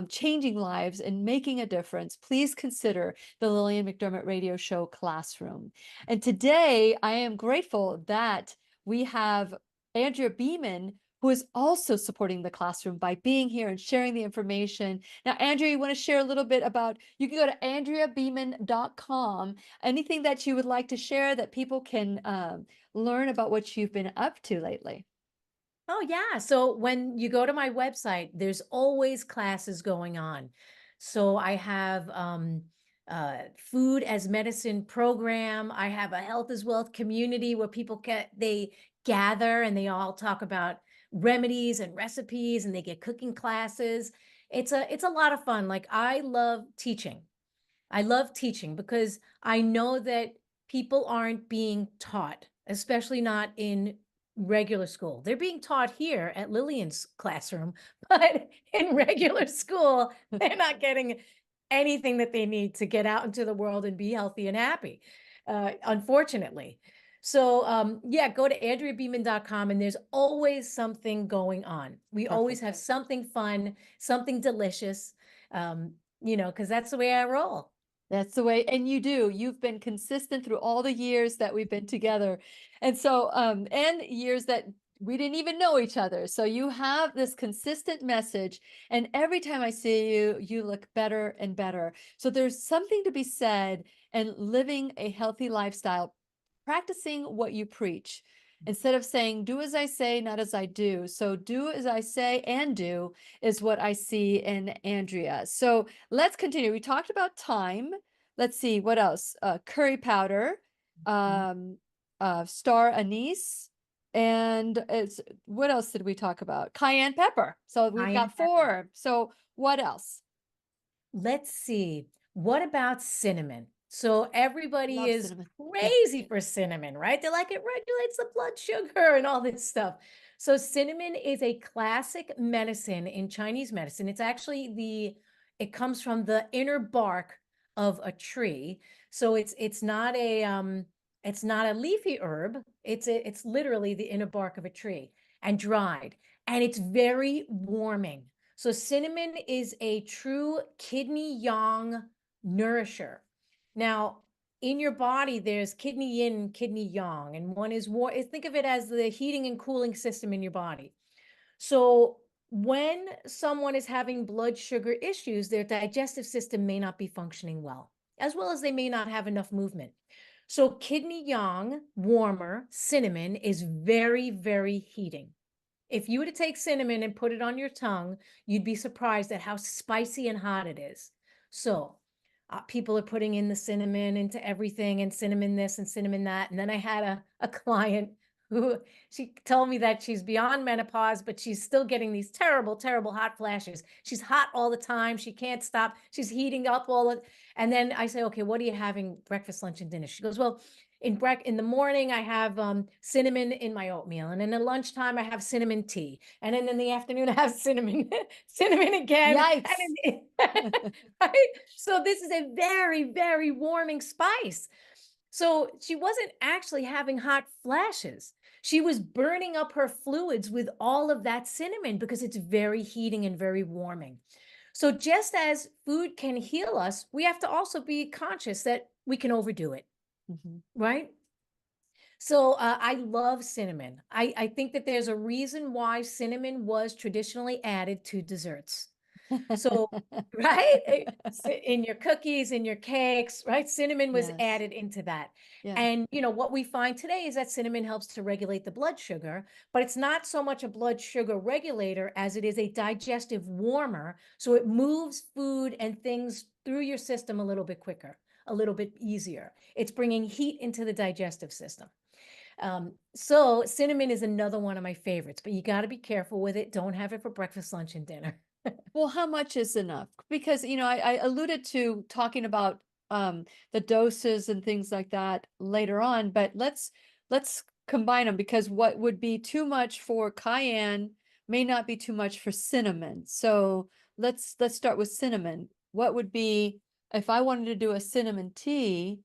changing lives and making a difference, please consider the Lillian McDermott Radio Show Classroom. And today I am grateful that we have Andrea Beaman, who is also supporting the classroom by being here and sharing the information. Now, Andrea, you want to share a little bit about, you can go to andreabeaman.com, anything that you would like to share that people can learn about what you've been up to lately. Oh, yeah. So when you go to my website, there's always classes going on. So I have food as medicine program. I have a health is wealth community where people they gather and they all talk about remedies and recipes and they get cooking classes. It's a lot of fun. Like I love teaching. I love teaching because I know that people aren't being taught, especially not in regular school. They're being taught here at Lillian's classroom, but in regular school, they're not getting anything that they need to get out into the world and be healthy and happy, unfortunately. So yeah, go to andreabeaman.com and there's always something going on. We always Perfect. have something fun, something delicious, because that's the way I roll. That's the way, and you do. You've been consistent through all the years that we've been together. And so, and years that we didn't even know each other. So you have this consistent message, and every time I see you, you look better and better. So there's something to be said, and living a healthy lifestyle, practicing what you preach. Instead of saying, do as I say, not as I do. So do as I say and do is what I see in Andrea. So let's continue. We talked about thyme. Let's see what else. Curry powder, star anise, and it's what else did we talk about? Cayenne pepper. So we've Cayenne got pepper. 4. So what else? Let's see. What about cinnamon? So everybody Love is cinnamon. Yeah. crazy for cinnamon, right? They're like, it regulates the blood sugar and all this stuff. So cinnamon is a classic medicine in Chinese medicine. It's actually it comes from the inner bark of a tree. So it's not a leafy herb. It's literally the inner bark of a tree and dried. And it's very warming. So cinnamon is a true kidney yang nourisher. Now, in your body, there's kidney yin and kidney yang, and one is war. Think of it as the heating and cooling system in your body. So when someone is having blood sugar issues, their digestive system may not be functioning well as they may not have enough movement. So kidney yang, warmer, cinnamon is very, very heating. If you were to take cinnamon and put it on your tongue, you'd be surprised at how spicy and hot it is. So people are putting in the cinnamon into everything and cinnamon this and cinnamon that. And then I had a client who she told me that she's beyond menopause, but she's still getting these terrible, terrible hot flashes. She's hot all the time. She can't stop. She's heating up and then I say, okay, what are you having breakfast, lunch, and dinner? She goes, well, in the morning, I have cinnamon in my oatmeal. And in the lunchtime, I have cinnamon tea. And then in the afternoon, I have cinnamon again. Yikes. Right? So this is a very, very warming spice. So she wasn't actually having hot flashes. She was burning up her fluids with all of that cinnamon because it's very heating and very warming. So just as food can heal us, we have to also be conscious that we can overdo it. right? So I love cinnamon. I think that there's a reason why cinnamon was traditionally added to desserts. So, right? In your cookies, in your cakes, right? Cinnamon was Yes. added into that. Yeah. And, you know, what we find today is that cinnamon helps to regulate the blood sugar, but it's not so much a blood sugar regulator as it is a digestive warmer. So it moves food and things through your system a little bit quicker, a little bit easier. It's bringing heat into the digestive system. So cinnamon is another one of my favorites, but you got to be careful with it. Don't have it for breakfast, lunch, and dinner. Well, how much is enough? Because, I alluded to talking about the doses and things like that later on, but let's combine them, because what would be too much for cayenne may not be too much for cinnamon. So let's start with cinnamon. What would be, if I wanted to do a cinnamon tea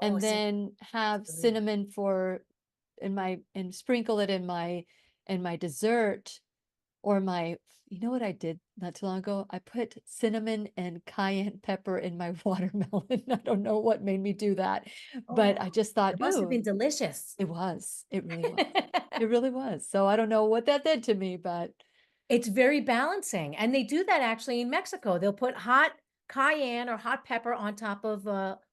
Oh, and then have good. cinnamon for and sprinkle it in my dessert, or you know what I did not too long ago? I put cinnamon and cayenne pepper in my watermelon. I don't know what made me do that, but I Oh, just thought, it must have ooh, been delicious. it was. It really was. It really was. So I don't know what that did to me, but It's very balancing, and they do that actually in Mexico. They'll put hot cayenne or hot pepper on top of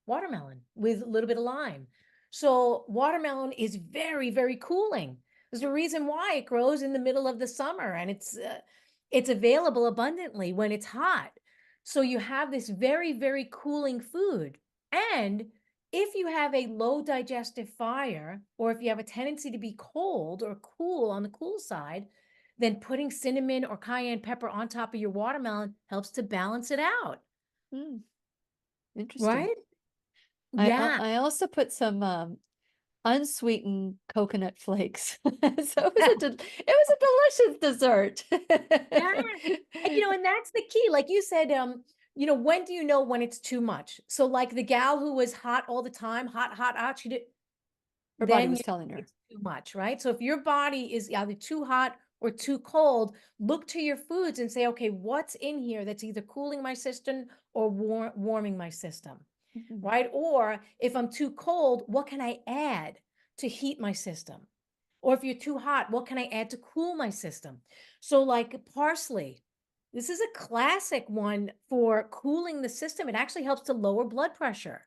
watermelon with a little bit of lime. So watermelon is very, very cooling. There's a reason why it grows in the middle of the summer, and it's available abundantly when it's hot. So you have this very, very cooling food. And if you have a low digestive fire, or if you have a tendency to be cold or cool on the cool side, then putting cinnamon or cayenne pepper on top of your watermelon helps to balance it out, hmm, interesting. right? I Yeah. I also put some unsweetened coconut flakes. So it was a delicious dessert. Yeah. And and that's the key. Like you said, when do you know when it's too much? So like the gal who was hot all the time, hot, hot, hot, she did Her body then was telling her. it's too much, right? So if your body is either too hot or too cold, look to your foods and say, okay, what's in here that's either cooling my system or warming my system, Mhm. right? Or if I'm too cold, what can I add to heat my system? Or if you're too hot, what can I add to cool my system? So, like parsley, this is a classic one for cooling the system. It actually helps to lower blood pressure.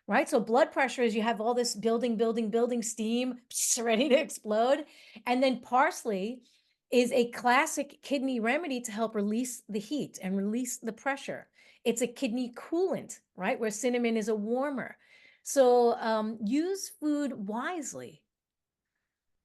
Right? So blood pressure is you have all this building, building, building steam ready to explode. And then parsley is a classic kidney remedy to help release the heat and release the pressure. It's a kidney coolant, right? Where cinnamon is a warmer. So use food wisely.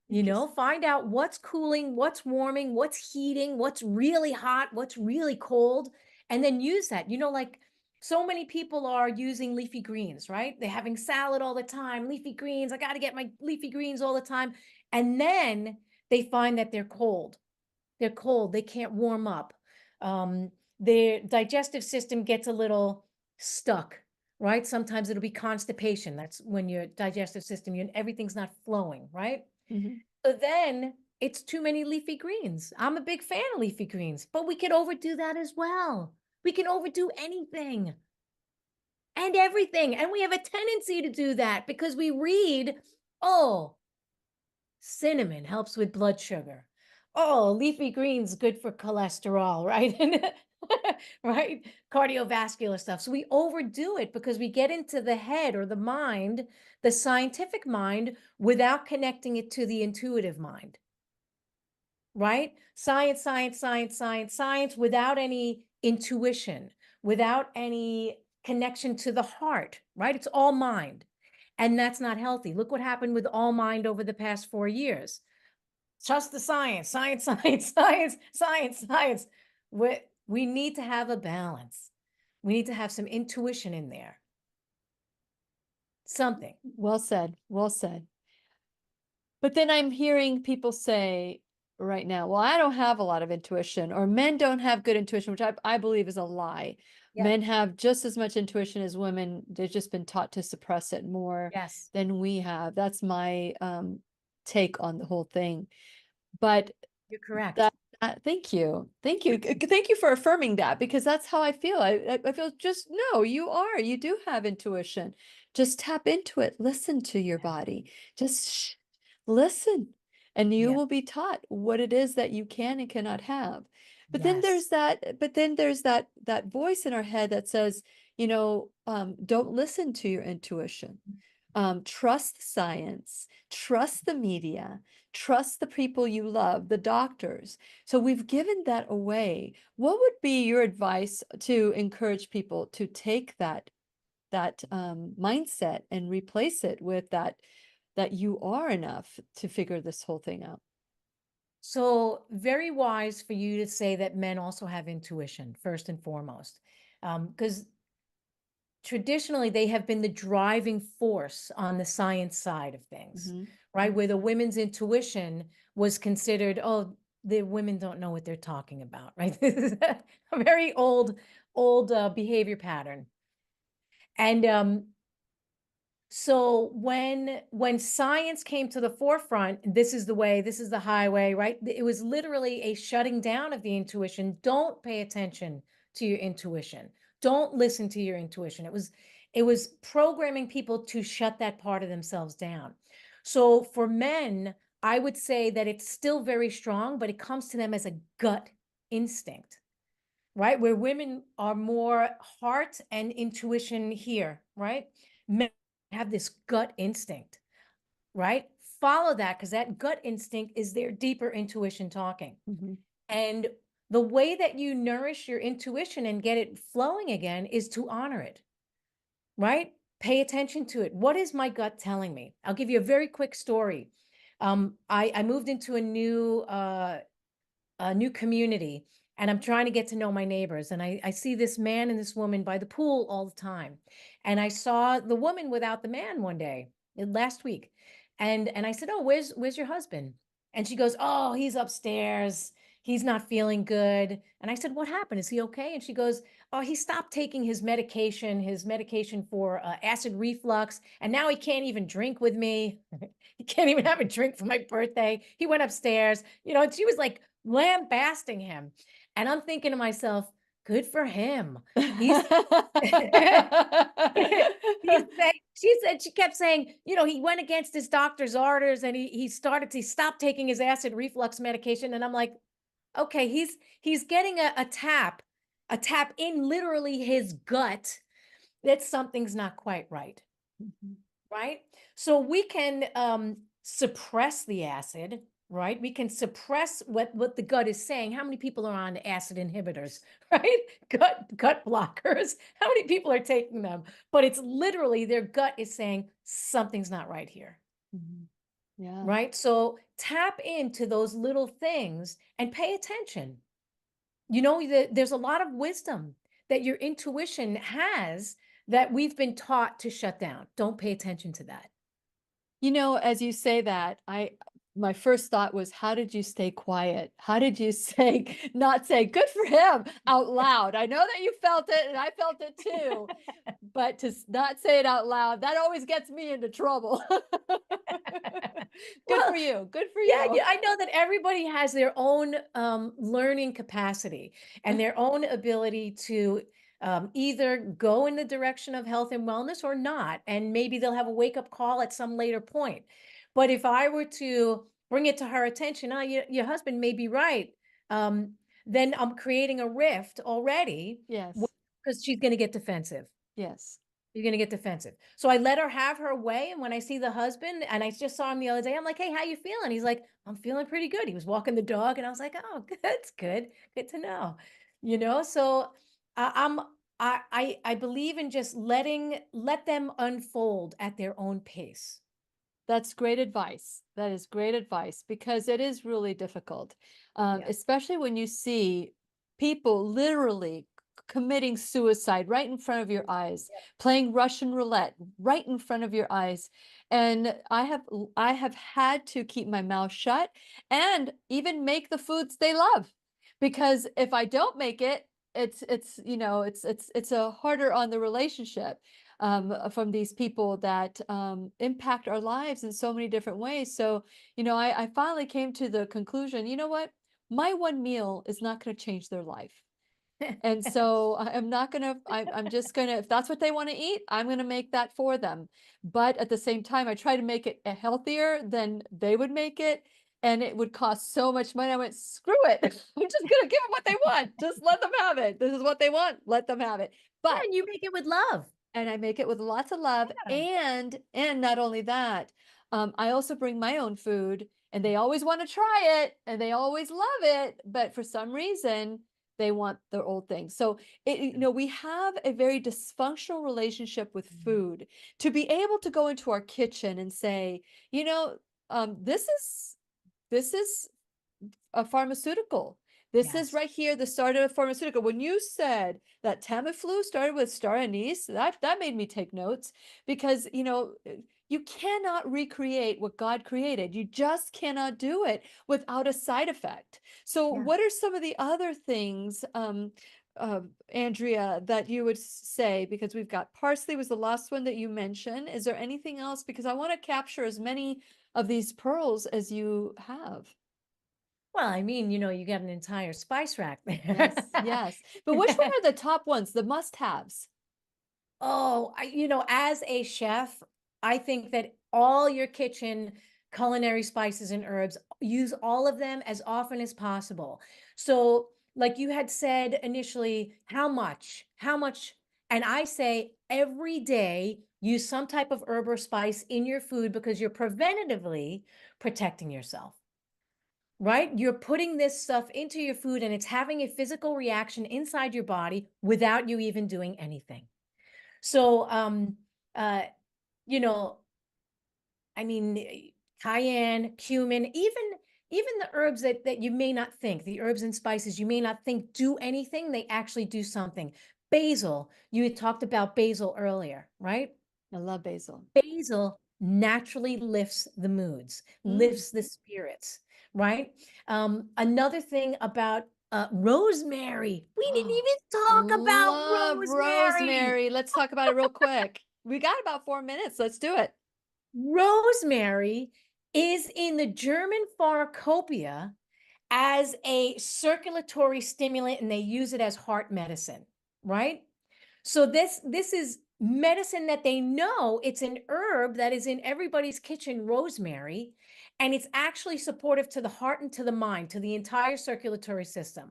Interesting. Find out what's cooling, what's warming, what's heating, what's really hot, what's really cold, and then use that. Like so many people are using leafy greens, right? They're having salad all the time, leafy greens. I got to get my leafy greens all the time. And then they find that they're cold. They're cold. They can't warm up. Um, their digestive system gets a little stuck, right? Sometimes it'll be constipation. That's when your digestive system, everything's not flowing, right? Mhm. So then it's too many leafy greens. I'm a big fan of leafy greens, but we could overdo that as well. We can overdo anything and everything. And we have a tendency to do that because we read, oh, cinnamon helps with blood sugar. Oh, leafy greens good for cholesterol, right? Right? Cardiovascular stuff. So we overdo it because we get into the head or the mind, the scientific mind, without connecting it to the intuitive mind. Right? Science, science, science, science, science without any intuition, without any connection to the heart, right? It's all mind. And that's not healthy. Look what happened with all mind over the past 4 years. Trust the science, science, science, science, science, science. We need to have a balance. We need to have some intuition in there. Something. Well said. Well said. But then I'm hearing people say right now, well, I don't have a lot of intuition, or men don't have good intuition, which I believe is a lie. Yep. Men have just as much intuition as women. They've just been taught to suppress it more Yes. than we have. That's my take on the whole thing. But You're correct. that, thank you. Thank you. Thank you for affirming that, because that's how I feel. I feel just, no, you do have intuition. Just tap into it. Listen to your body. Just listen, and you Yeah. will be taught what it is that you can and cannot have. Yes. But then there's that voice in our head that says, don't listen to your intuition. Trust the science, trust the media, trust the people you love, the doctors. So we've given that away. What would be your advice to encourage people to take that mindset and replace it with that you are enough to figure this whole thing out? So very wise for you to say that men also have intuition, first and foremost, because traditionally they have been the driving force on the science side of things, Hmm. right? Where the women's intuition was considered, oh, the women don't know what they're talking about, right? This is a very old behavior pattern. And so when science came to the forefront, this is the way, this is the highway, right? It was literally a shutting down of the intuition. Don't pay attention to your intuition. Don't listen to your intuition. It was programming people to shut that part of themselves down. So for men, I would say that it's still very strong, but it comes to them as a gut instinct, right? Where women are more heart and intuition here, right? Men have this gut instinct, right? Follow that, because that gut instinct is their deeper intuition talking. Hmm. And the way that you nourish your intuition and get it flowing again is to honor it, right? Pay attention to it. What is my gut telling me? I'll give you a very quick story. I moved into a new community, and I'm trying to get to know my neighbors. And I see this man and this woman by the pool all the time. And I saw the woman without the man one day last week. And I said, "Oh, where's your husband?" And she goes, "Oh, he's upstairs. He's not feeling good." And I said, "What happened? Is he okay?" And she goes, "Oh, he stopped taking his medication for acid reflux, and now he can't even drink with me. He can't even have a drink for my birthday. He went upstairs." And she was like lambasting him. And I'm thinking to myself, good for him. He's she kept saying, he went against his doctor's orders, and he stopped taking his acid reflux medication. And I'm like, okay, he's getting a tap in literally his gut that something's not quite right. Mhm. Right? So we can suppress the acid, right? We can suppress what the gut is saying. How many people are on acid inhibitors, right? Gut blockers. How many people are taking them? But it's literally their gut is saying something's not right here, Mhm. Yeah. right? So tap into those little things and pay attention. There's a lot of wisdom that your intuition has that we've been taught to shut down. Don't pay attention to that. As you say that, my first thought was, how did you stay quiet? How did you say, not say, good for him out loud? I know that you felt it and I felt it too, but not say it out loud, that always gets me into trouble. Good Well, for you. Good for yeah, you. yeah, I know that everybody has their own learning capacity and their own ability to either go in the direction of health and wellness or not. And maybe they'll have a wake up call at some later point. But if I were to bring it to her attention, your husband may be right, um, then I'm creating a rift already Yes. because she's going to get defensive. Yes. You're gonna get defensive. So I let her have her way, and when I see the husband, and I just saw him the other day, I'm like, "Hey, how you feeling?" He's like, "I'm feeling pretty good." He was walking the dog, and I was like, "Oh, good, that's good. Good to know." So I'm I believe in just let them unfold at their own pace. That's great advice. That is great advice because it is really difficult, Yeah. especially when you see people literally committing suicide right in front of your eyes, playing Russian roulette right in front of your eyes. And I have had to keep my mouth shut and even make the foods they love, because if I don't make it, it's a harder on the relationship from these people that impact our lives in so many different ways. So, I finally came to the conclusion, you know what? My one meal is not going to change their life. And so I'm not gonna, I'm just gonna, if that's what they want to eat, I'm gonna make that for them. But at the same time, I try to make it healthier than they would make it. And it would cost so much money. I went, screw it. I'm just gonna give them what they want. Just let them have it. This is what they want. Let them have it. Yeah, But and you make it with love. and I make it with lots of love. Yeah. And not only that, I also bring my own food, and they always want to try it, and they always love it. But for some reason, they want the old thing. So we have a very dysfunctional relationship with food. To be able to go into our kitchen and say, this is a pharmaceutical. This is Yes. right here, the start of a pharmaceutical. When you said that Tamiflu started with star anise, that made me take notes, because you cannot recreate what God created. You just cannot do it without a side effect. So Yeah. what are some of the other things, Andrea, that you would say? Because we've got parsley was the last one that you mentioned. Is there anything else? Because I want to capture as many of these pearls as you have. Well, I mean, you got an entire spice rack there. Yes, yes. But which one are the top ones, the must-haves? Oh, as a chef, I think that all your kitchen culinary spices and herbs, use all of them as often as possible. So, like you had said initially, how much? How much? And I say every day use some type of herb or spice in your food, because you're preventatively protecting yourself. Right? You're putting this stuff into your food, and it's having a physical reaction inside your body without you even doing anything. So, uh, you know, I mean, cayenne, cumin, even the herbs that you may not think, the herbs and spices you may not think do anything, they actually do something. Basil, you had talked about basil earlier, right? I love basil. Basil naturally lifts the moods, Mm. lifts the spirits, right? Another thing about rosemary, we didn't Oh, even talk about love rosemary. rosemary. Let's talk about it real quick. We got about 4 minutes. Let's do it. Rosemary is in the German pharmacopoeia as a circulatory stimulant, and they use it as heart medicine, right? So this is medicine that they know. It's an herb that is in everybody's kitchen, rosemary, and it's actually supportive to the heart and to the mind, to the entire circulatory system,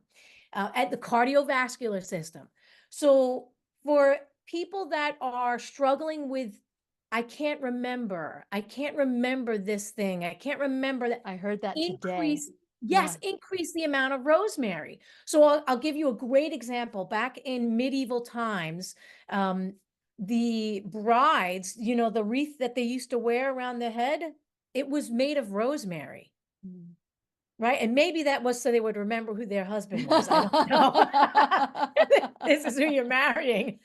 and the cardiovascular system. So for people that are struggling with, I can't remember this thing, I can't remember that, I heard that today. increase, yes, Yeah. increase the amount of rosemary. So I'll give you a great example. Back in medieval times, the brides, the wreath that they used to wear around the head, it was made of rosemary, Mm. right? And maybe that was so they would remember who their husband was. I don't know. This is who you're marrying.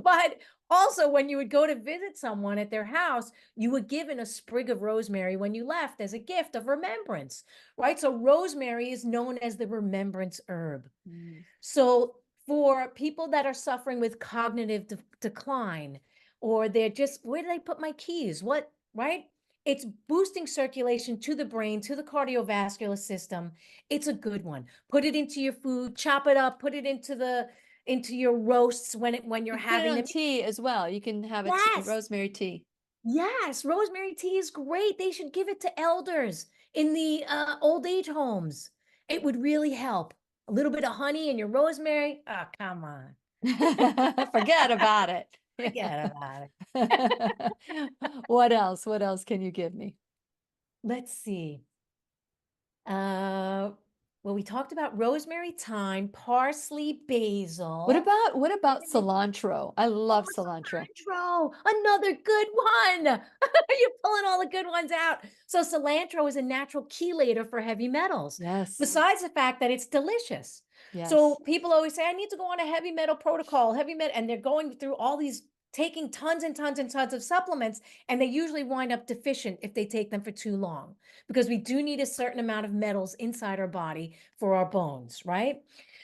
But also, when you would go to visit someone at their house, you were given a sprig of rosemary when you left as a gift of remembrance, right? So rosemary is known as the remembrance herb. Mm. So for people that are suffering with cognitive decline, or they're just, where did I put my keys? What, right? It's boosting circulation to the brain, to the cardiovascular system. It's a good one. Put it into your food, chop it up, put it into your roasts when you're You can put it having on them. tea as well. You can have a Yes, rosemary tea. yes, rosemary tea is great. They should give it to elders in the old age homes. It would really help. A little bit of honey in your rosemary. Oh, come on. Forget about it. Forget about it. What else? What else can you give me? Let's see. Uh, well, we talked about rosemary, thyme, parsley, basil. What about And then cilantro? I love cilantro. cilantro, another good one. You're pulling all the good ones out. So cilantro is a natural chelator for heavy metals, Yes. besides the fact that it's delicious. So Yes. people always say, I need to go on a heavy metal protocol, heavy metal, and they're going through all these, taking tons and tons and tons of supplements, and they usually wind up deficient if they take them for too long, because we do need a certain amount of metals inside our body for our bones, right?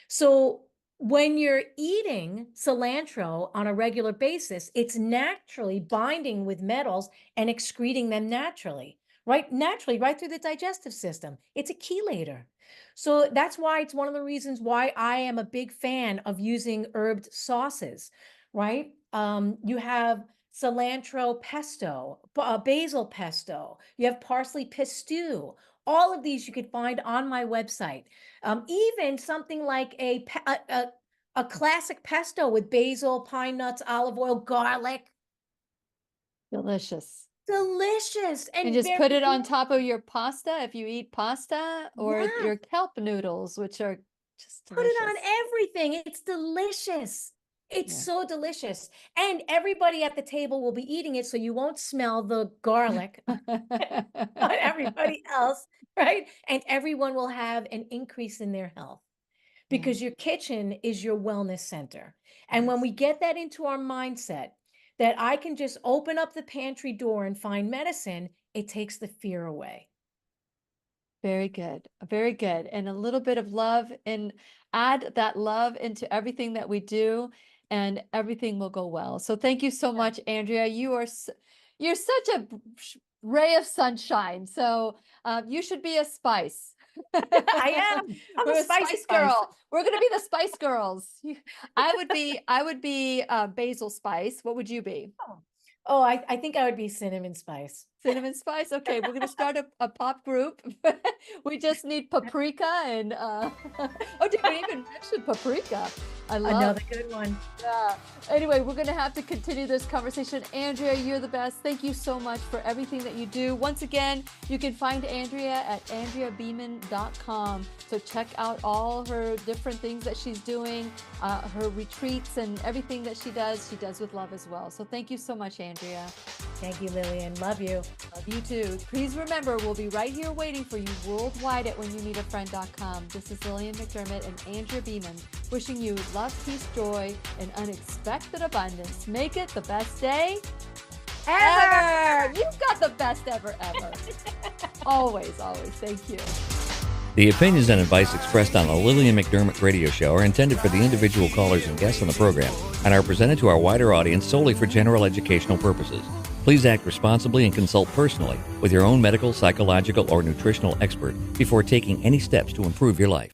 So when you're eating cilantro on a regular basis, it's naturally binding with metals and excreting them naturally, right? Naturally, right through the digestive system. It's a chelator. So that's why it's one of the reasons why I am a big fan of using herbed sauces, right? You have cilantro pesto, basil pesto, you have parsley pesto. All of these you could find on my website. Even something like a classic pesto with basil, pine nuts, olive oil, garlic. Delicious. Delicious And and just very put it on filling. top of your pasta if you eat pasta, or Yeah, your kelp noodles, which are just put it on delicious. everything. It's delicious. It's Yeah. so delicious. And everybody at the table will be eating it, so you won't smell the garlic on everybody else, right? And everyone will have an increase in their health Yeah, because your kitchen is your wellness center. And when yes. we get that into our mindset that I can just open up the pantry door and find medicine, it takes the fear away. Very good. Very good. And a little bit of love, and add that love into everything that we do, and everything will go well. So thank you so Yeah. much, Andrea. You're such a ray of sunshine. So you should be a spice. I am. I'm a We're a spicy spice spice. girl. We're gonna be the Spice Girls. I would be basil spice. What would you be? Oh, oh, I think I would be cinnamon spice. Cinnamon spice? Okay, we're gonna start a pop group. We just need paprika and oh, did we even mention paprika? I love. Another good one. Yeah. Anyway, we're gonna have to continue this conversation. Andrea, you're the best. Thank you so much for everything that you do. Once again, you can find Andrea at andreabeaman.com. So check out all her different things that she's doing, her retreats and everything that she does with love as well. So thank you so much, Andrea. Thank you, Lillian. Love you. Love you too. Please remember, we'll be right here waiting for you worldwide at whenyouneedafriend.com. This is Lillian McDermott and Andrea Beaman wishing you love, peace, joy, and unexpected abundance. Make it the best day ever. You've got the best ever. Always, always. Thank you. The opinions and advice expressed on the Lillian McDermott radio show are intended for the individual callers and guests on the program and are presented to our wider audience solely for general educational purposes. Please act responsibly and consult personally with your own medical, psychological, or nutritional expert before taking any steps to improve your life.